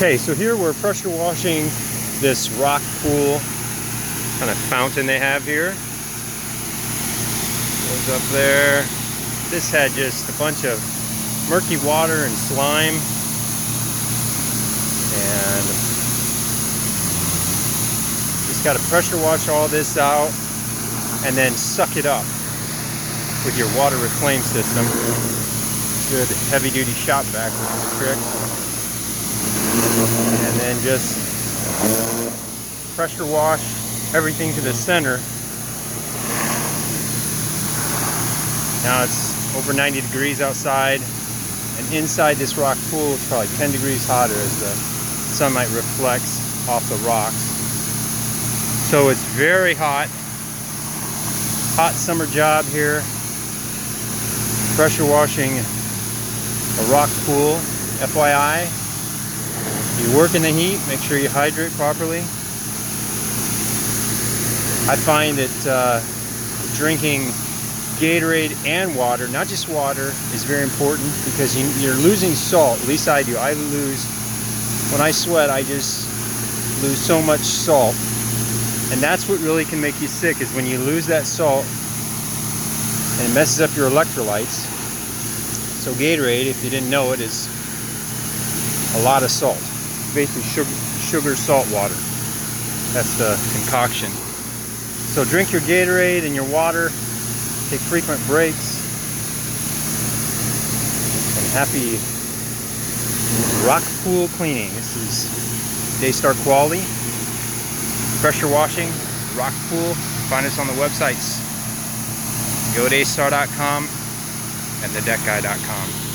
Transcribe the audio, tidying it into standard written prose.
Okay, so here we're pressure washing this rock pool kind of fountain they have here. Goes up there. This had just a bunch of murky water and slime. And just got to pressure wash all this out and then suck it up with your water reclaim system. Good heavy duty shop vac is the trick. And then just pressure wash everything to the center. Now it's over 90 degrees outside, and inside this rock pool it's probably 10 degrees hotter as the sunlight reflects off the rocks. So it's very hot. Hot summer job here. Pressure washing a rock pool, FYI. You work in the heat, make sure you hydrate properly. I find that drinking Gatorade and water, not just water, is very important because you're losing salt. At least I do. When I sweat, I just lose so much salt. And that's what really can make you sick, is when you lose that salt and it messes up your electrolytes. So Gatorade, if you didn't know it, is a lot of salt. Basically sugar salt water. That's the concoction. So drink your Gatorade and your water. Take frequent breaks. And happy rock pool cleaning. This is Daystar Quality. Pressure washing, rock pool. Find us on the websites GoDaystar.com and TheDeckGuy.com.